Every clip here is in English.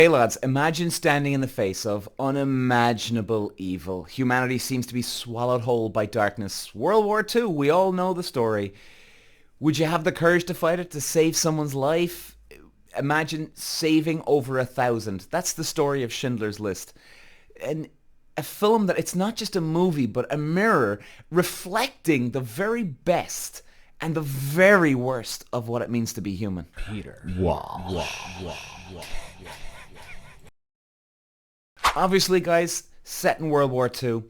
Hey lads, imagine standing in the face of unimaginable evil. Humanity seems to be swallowed whole by darkness. World War II, we all know the story. Would you have the courage to fight it, to save someone's life? Imagine saving over 1,000. That's the story of Schindler's List. And a film that it's not just a movie, but a mirror reflecting the very best and the very worst of what it means to be human. Peter. Wow. Obviously, guys, set in World War II,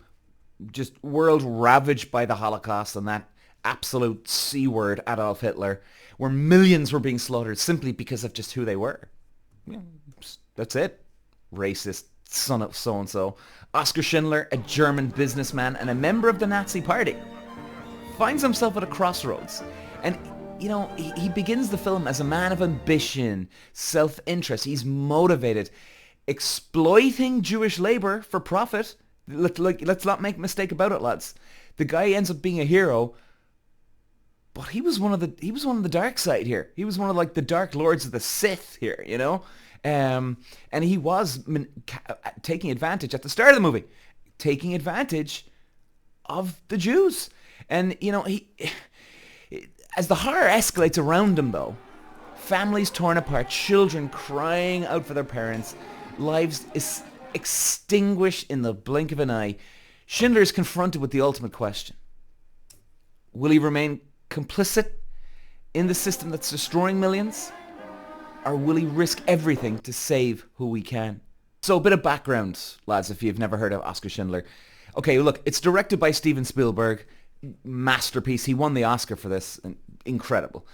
just world ravaged by the Holocaust and that absolute C-word, Adolf Hitler, where millions were being slaughtered simply because of just who they were. Yeah, that's it. Racist son of so-and-so. Oskar Schindler, a German businessman and a member of the Nazi Party, finds himself at a crossroads. And, you know, he begins the film as a man of ambition, self-interest. He's motivated, exploiting Jewish labor for profit. Let's not make a mistake about it, lads. The guy ends up being a hero, but he was one of the dark side here. He was one of like the dark lords of the Sith here, you know. And he was taking advantage at the start of the movie, taking advantage of the Jews. And you know, as the horror escalates around him, though, families torn apart, children crying out for their parents, lives is extinguished in the blink of an eye, Schindler is confronted with the ultimate question. Will he remain complicit in the system that's destroying millions? Or will he risk everything to save who he can? So a bit of background, lads, if you've never heard of Oskar Schindler. Okay, look, it's directed by Steven Spielberg. Masterpiece. He won the Oscar for this. Incredible.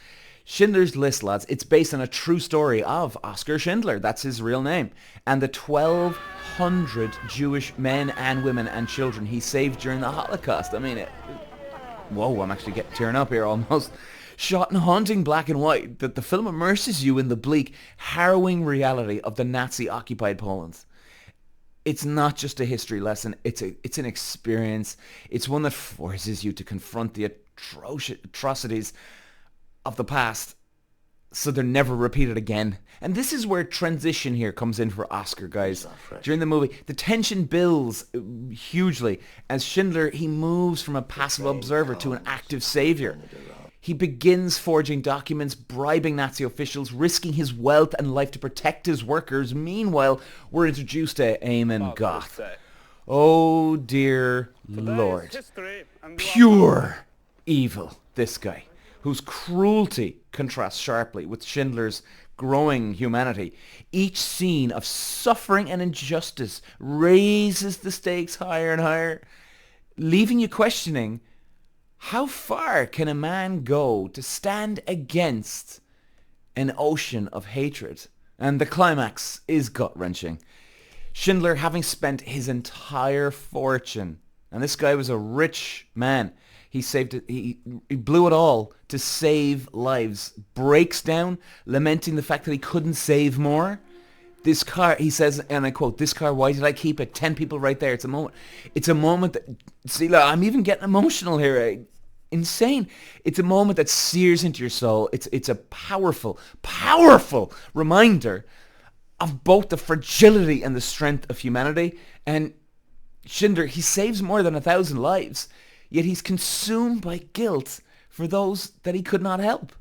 Schindler's List, lads, it's based on a true story of Oskar Schindler. That's his real name. And the 1,200 Jewish men and women and children he saved during the Holocaust. I mean, whoa, I'm actually tearing up here almost. Shot in haunting black and white, that the film immerses you in the bleak, harrowing reality of the Nazi-occupied Poland. It's not just a history lesson, it's an experience. It's one that forces you to confront the atrocities of the past so they're never repeated again. And this is where transition here comes in for Oscar, guys. During the movie, the tension builds hugely as Schindler, he moves from a passive observer to an active savior. He begins forging documents, bribing Nazi officials, risking his wealth and life to protect his workers. Meanwhile, we're introduced to Eamon Goth. Oh dear Lord. Pure evil, this guy, whose cruelty contrasts sharply with Schindler's growing humanity. Each scene of suffering and injustice raises the stakes higher and higher, leaving you questioning, how far can a man go to stand against an ocean of hatred? And the climax is gut-wrenching. Schindler, having spent his entire fortune, and this guy was a rich man, he saved it, he blew it all to save lives, breaks down, lamenting the fact that he couldn't save more. This car, he says, and I quote, "This car, why did I keep it? 10 people right there." It's a moment that, see, look, I'm even getting emotional here. Insane. It's a moment that sears into your soul. It's a powerful, powerful reminder of both the fragility and the strength of humanity. And Schindler, he saves more than 1,000 lives, yet he's consumed by guilt for those that he could not help.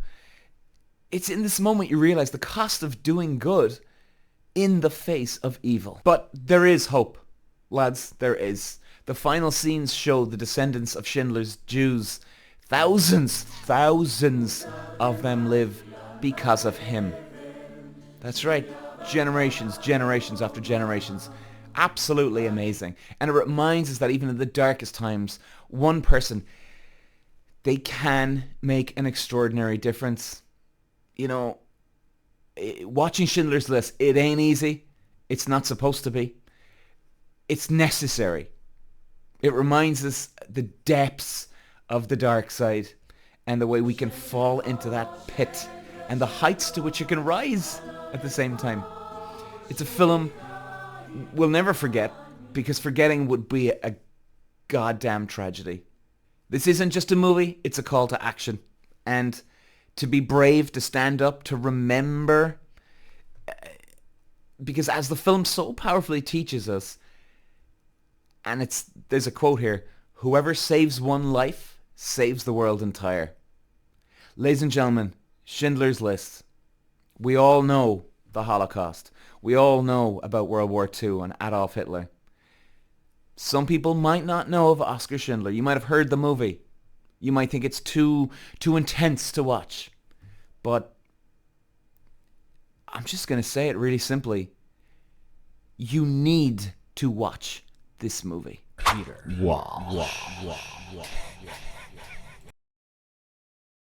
It's in this moment you realize the cost of doing good in the face of evil. But there is hope, lads, there is. The final scenes show the descendants of Schindler's Jews. Thousands of them live because of him. That's right. Generations after generations. Absolutely amazing. And it reminds us that even in the darkest times, one person, they can make an extraordinary difference. You know, watching Schindler's List, it ain't easy. It's not supposed to be. It's necessary. It reminds us the depths of the dark side and the way we can fall into that pit and the heights to which it can rise at the same time. It's a film we'll never forget, because forgetting would be a goddamn tragedy. This isn't just a movie, it's a call to action. And to be brave, to stand up, to remember, Because as the film so powerfully teaches us, and there's a quote here, whoever saves one life saves the world entire. Ladies and gentlemen, Schindler's List. We all know the Holocaust. We all know about World War II and Adolf Hitler. Some people might not know of Oskar Schindler. You might have heard the movie. You might think it's too intense to watch. But I'm just going to say it really simply. You need to watch this movie. Wow.